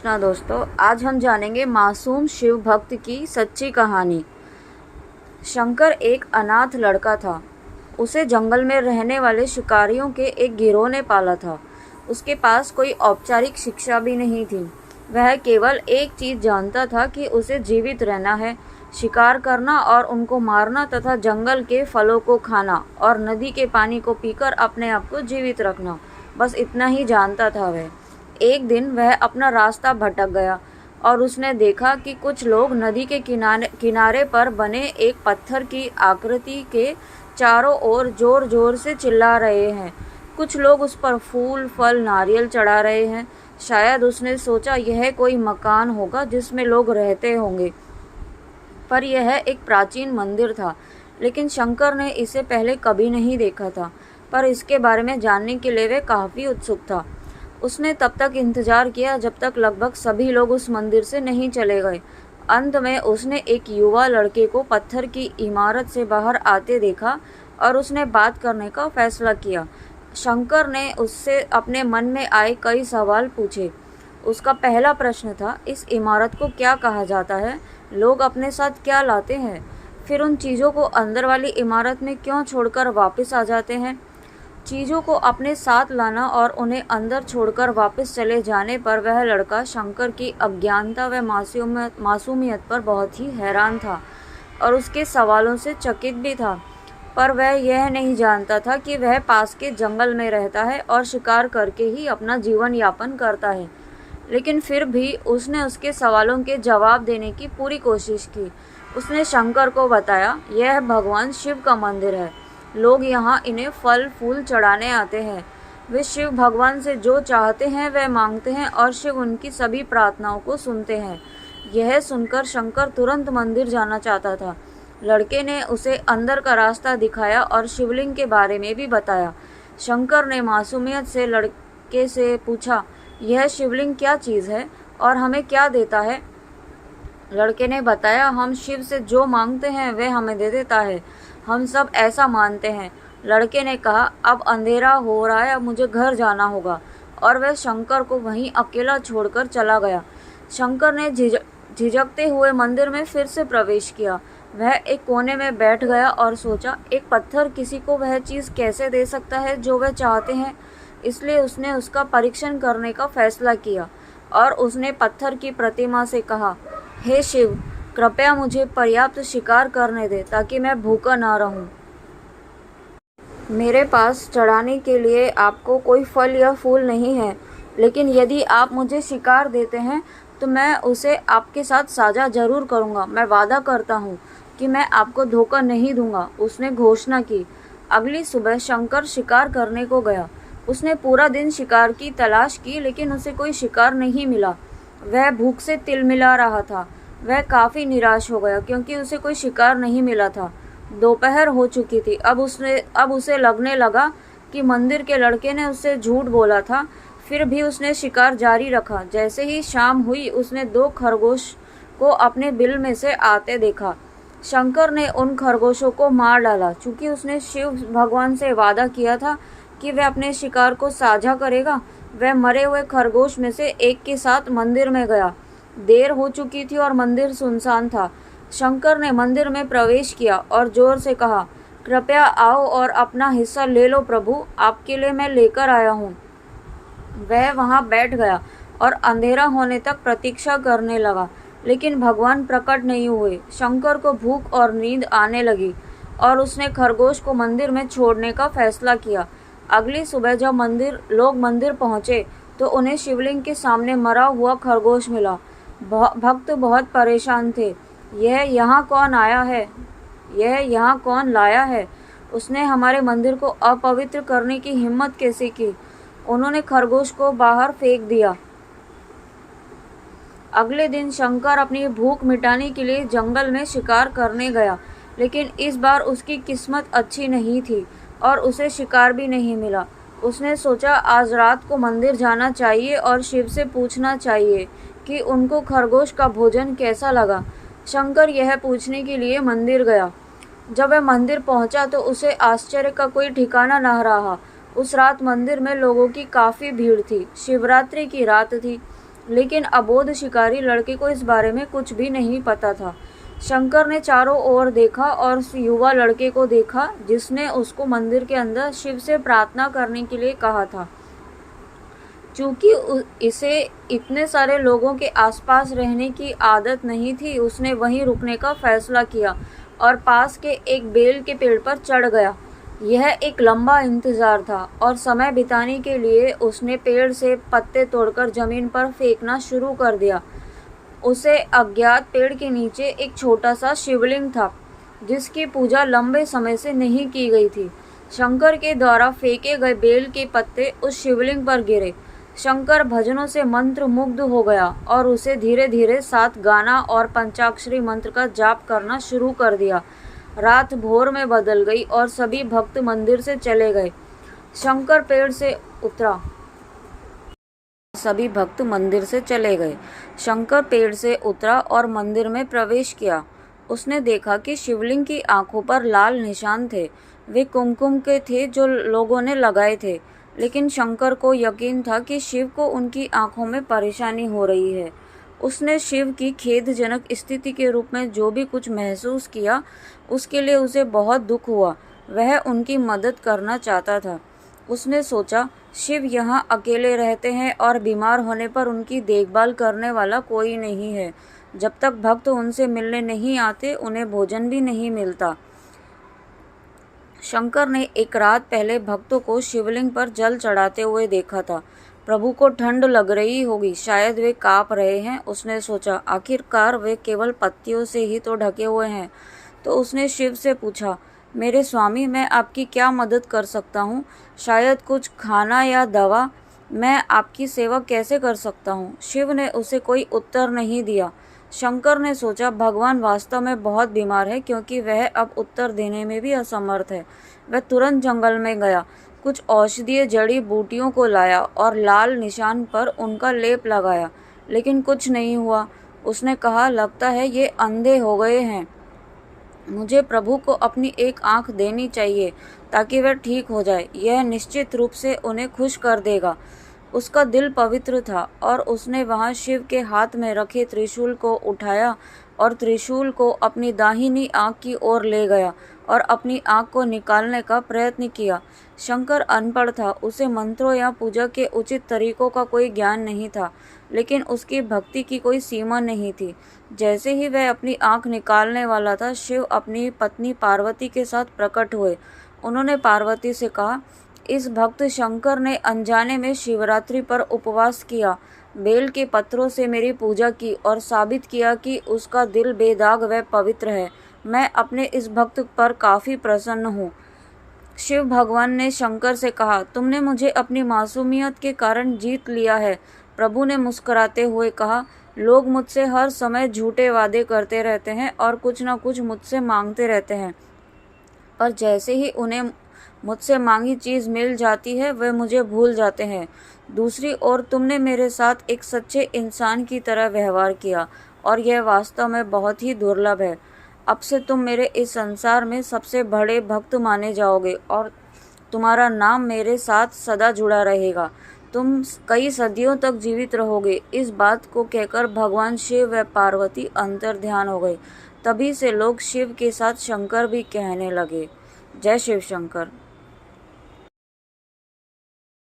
कृष्णा दोस्तों, आज हम जानेंगे मासूम शिव भक्त की सच्ची कहानी। शंकर एक अनाथ लड़का था। उसे जंगल में रहने वाले शिकारियों के एक गिरोह ने पाला था। उसके पास कोई औपचारिक शिक्षा भी नहीं थी। वह केवल एक चीज़ जानता था कि उसे जीवित रहना है, शिकार करना और उनको मारना तथा जंगल के फलों को खाना और नदी के पानी को पीकर अपने आप को जीवित रखना। बस इतना ही जानता था वह। एक दिन वह अपना रास्ता भटक गया और उसने देखा कि कुछ लोग नदी के किनारे पर बने एक पत्थर की आकृति के चारों ओर जोर जोर से चिल्ला रहे हैं। कुछ लोग उस पर फूल, फल, नारियल चढ़ा रहे हैं। शायद उसने सोचा यह कोई मकान होगा जिसमें लोग रहते होंगे, पर यह एक प्राचीन मंदिर था। लेकिन शंकर ने इसे पहले कभी नहीं देखा था, पर इसके बारे में जानने के लिए वह काफ़ी उत्सुक था। उसने तब तक इंतजार किया जब तक लगभग सभी लोग उस मंदिर से नहीं चले गए। अंत में उसने एक युवा लड़के को पत्थर की इमारत से बाहर आते देखा और उसने बात करने का फैसला किया। शंकर ने उससे अपने मन में आए कई सवाल पूछे। उसका पहला प्रश्न था, इस इमारत को क्या कहा जाता है? लोग अपने साथ क्या लाते हैं? फिर उन चीज़ों को अंदर वाली इमारत में क्यों छोड़कर वापस आ जाते हैं? चीज़ों को अपने साथ लाना और उन्हें अंदर छोड़कर वापस चले जाने पर वह लड़का शंकर की अज्ञानता व मासूमियत पर बहुत ही हैरान था और उसके सवालों से चकित भी था। पर वह यह नहीं जानता था कि वह पास के जंगल में रहता है और शिकार करके ही अपना जीवन यापन करता है। लेकिन फिर भी उसने उसके सवालों के जवाब देने की पूरी कोशिश की। उसने शंकर को बताया, यह भगवान शिव का मंदिर है। लोग यहाँ इन्हें फल फूल चढ़ाने आते हैं। वे शिव भगवान से जो चाहते हैं वह मांगते हैं और शिव उनकी सभी प्रार्थनाओं को सुनते हैं। यह सुनकर शंकर तुरंत मंदिर जाना चाहता था। लड़के ने उसे अंदर का रास्ता दिखाया और शिवलिंग के बारे में भी बताया। शंकर ने मासूमियत से लड़के से पूछा, यह शिवलिंग क्या चीज़ है और हमें क्या देता है? लड़के ने बताया, हम शिव से जो मांगते हैं वह हमें दे देता है। हम सब ऐसा मानते हैं। लड़के ने कहा, अब अंधेरा हो रहा है, अब मुझे घर जाना होगा। और वह शंकर को वहीं अकेला छोड़कर चला गया। शंकर ने झिझकते हुए मंदिर में फिर से प्रवेश किया। वह एक कोने में बैठ गया और सोचा, एक पत्थर किसी को वह चीज़ कैसे दे सकता है जो वह चाहते हैं? इसलिए उसने उसका परीक्षण करने का फैसला किया और उसने पत्थर की प्रतिमा से कहा, हे शिव, कृपया मुझे पर्याप्त शिकार करने दे ताकि मैं भूखा ना रहूं। मेरे पास चढ़ाने के लिए आपको कोई फल या फूल नहीं है, लेकिन यदि आप मुझे शिकार देते हैं तो मैं उसे आपके साथ साझा जरूर करूंगा। मैं वादा करता हूं कि मैं आपको धोखा नहीं दूंगा, उसने घोषणा की। अगली सुबह शंकर शिकार करने को गया। उसने पूरा दिन शिकार की तलाश की, लेकिन उसे कोई शिकार नहीं मिला। वह भूख से तिलमिला रहा था। वह काफ़ी निराश हो गया क्योंकि उसे कोई शिकार नहीं मिला था। दोपहर हो चुकी थी। अब उसे लगने लगा कि मंदिर के लड़के ने उससे झूठ बोला था। फिर भी उसने शिकार जारी रखा। जैसे ही शाम हुई, उसने 2 खरगोश को अपने बिल में से आते देखा। शंकर ने उन खरगोशों को मार डाला। चूँकि उसने शिव भगवान से वादा किया था कि वह अपने शिकार को साझा करेगा, वह मरे हुए खरगोश में से एक के साथ मंदिर में गया। देर हो चुकी थी और मंदिर सुनसान था। शंकर ने मंदिर में प्रवेश किया और जोर से कहा, कृपया आओ और अपना हिस्सा ले लो प्रभु, आपके लिए मैं लेकर आया हूँ। वह वहाँ बैठ गया और अंधेरा होने तक प्रतीक्षा करने लगा, लेकिन भगवान प्रकट नहीं हुए। शंकर को भूख और नींद आने लगी और उसने खरगोश को मंदिर में छोड़ने का फैसला किया। अगली सुबह जब लोग मंदिर पहुँचे तो उन्हें शिवलिंग के सामने मरा हुआ खरगोश मिला। भक्त बहुत परेशान थे। यह यहाँ कौन आया है? यह यहाँ कौन लाया है? उसने हमारे मंदिर को अपवित्र करने की हिम्मत कैसे की? उन्होंने खरगोश को बाहर फेंक दिया। अगले दिन शंकर अपनी भूख मिटाने के लिए जंगल में शिकार करने गया, लेकिन इस बार उसकी किस्मत अच्छी नहीं थी और उसे शिकार भी नहीं मिला। उसने सोचा, आज रात को मंदिर जाना चाहिए और शिव से पूछना चाहिए कि उनको खरगोश का भोजन कैसा लगा। शंकर यह पूछने के लिए मंदिर गया। जब वह मंदिर पहुंचा तो उसे आश्चर्य का कोई ठिकाना न रहा। उस रात मंदिर में लोगों की काफ़ी भीड़ थी। शिवरात्रि की रात थी। लेकिन अबोध शिकारी लड़के को इस बारे में कुछ भी नहीं पता था। शंकर ने चारों ओर देखा और उस युवा लड़के को देखा जिसने उसको मंदिर के अंदर शिव से प्रार्थना करने के लिए कहा था। चूंकि इसे इतने सारे लोगों के आसपास रहने की आदत नहीं थी, उसने वहीं रुकने का फैसला किया और पास के एक बेल के पेड़ पर चढ़ गया। यह एक लंबा इंतजार था और समय बिताने के लिए उसने पेड़ से पत्ते तोड़कर जमीन पर फेंकना शुरू कर दिया। उसे अज्ञात पेड़ के नीचे एक छोटा सा शिवलिंग था जिसकी पूजा लंबे समय से नहीं की गई थी। शंकर के द्वारा फेंके गए बेल के पत्ते उस शिवलिंग पर गिरे। शंकर भजनों से मंत्र मुग्ध हो गया और उसे धीरे धीरे 7 गाना और पंचाक्षरी मंत्र का जाप करना शुरू कर दिया। रात भोर में बदल गई और सभी भक्त मंदिर से चले गए। शंकर पेड़ से उतरा सभी भक्त मंदिर से चले गए। शंकर पेड़ से उतरा और मंदिर में प्रवेश किया। उसने देखा कि शिवलिंग की आंखों पर लाल निशान थे। वे कुमकुम के थे जो लोगों ने लगाए थे, लेकिन शंकर को यकीन था कि शिव को उनकी आंखों में परेशानी हो रही है। उसने शिव की खेदजनक स्थिति के रूप में जो भी कुछ महसूस किया, उसके लिए उसे बहुत दुख हुआ। वह उनकी मदद करना चाहता था। उसने सोचा, शिव यहाँ अकेले रहते हैं और बीमार होने पर उनकी देखभाल करने वाला कोई नहीं है। जब तक भक्त उनसे मिलने नहीं आते, उन्हें भोजन भी नहीं मिलता। शंकर ने एक रात पहले भक्तों को शिवलिंग पर जल चढ़ाते हुए देखा था। प्रभु को ठंड लग रही होगी, शायद वे कांप रहे हैं। उसने सोचा, आखिरकार वे केवल पत्तियों से ही तो ढके हुए हैं। तो उसने शिव से पूछा, मेरे स्वामी, मैं आपकी क्या मदद कर सकता हूँ? शायद कुछ खाना या दवा। मैं आपकी सेवा कैसे कर सकता हूँ? शिव ने उसे कोई उत्तर नहीं दिया। शंकर ने सोचा, भगवान वास्तव में बहुत बीमार है क्योंकि वह अब उत्तर देने में भी असमर्थ है। वह तुरंत जंगल में गया, कुछ औषधीय जड़ी बूटियों को लाया और लाल निशान पर उनका लेप लगाया, लेकिन कुछ नहीं हुआ। उसने कहा, लगता है ये अंधे हो गए हैं। मुझे प्रभु को अपनी एक आंख देनी चाहिए ताकि वह ठीक हो जाए। यह निश्चित रूप से उन्हें खुश कर देगा। उसका दिल पवित्र था और उसने वहां शिव के हाथ में रखे त्रिशूल को उठाया और त्रिशूल को अपनी दाहिनी आंख की ओर ले गया और अपनी आंख को निकालने का प्रयत्न किया। शंकर अनपढ़ था, उसे मंत्रों या पूजा के उचित तरीकों का कोई ज्ञान नहीं था, लेकिन उसकी भक्ति की कोई सीमा नहीं थी। जैसे ही वह अपनी आंख निकालने वाला था, शिव अपनी पत्नी पार्वती के साथ प्रकट हुए। उन्होंने पार्वती से कहा, इस भक्त शंकर ने अनजाने में शिवरात्रि पर उपवास किया, बेल के पत्रों से मेरी पूजा की और साबित किया कि उसका दिल बेदाग व पवित्र है। मैं अपने इस भक्त पर काफ़ी प्रसन्न हूँ। शिव भगवान ने शंकर से कहा, तुमने मुझे अपनी मासूमियत के कारण जीत लिया है। प्रभु ने मुस्कुराते हुए कहा, लोग मुझसे हर समय झूठे वादे करते रहते हैं और कुछ न कुछ मुझसे मांगते रहते हैं, पर जैसे ही उन्हें मुझसे मांगी चीज़ मिल जाती है, वे मुझे भूल जाते हैं। दूसरी ओर तुमने मेरे साथ एक सच्चे इंसान की तरह व्यवहार किया और यह वास्तव में बहुत ही दुर्लभ है। अब से तुम मेरे इस संसार में सबसे बड़े भक्त माने जाओगे और तुम्हारा नाम मेरे साथ सदा जुड़ा रहेगा। तुम कई सदियों तक जीवित रहोगे। इस बात को कहकर भगवान शिव व पार्वती अंतर्ध्यान हो गए। तभी से लोग शिव के साथ शंकर भी कहने लगे। जय शिव शंकर।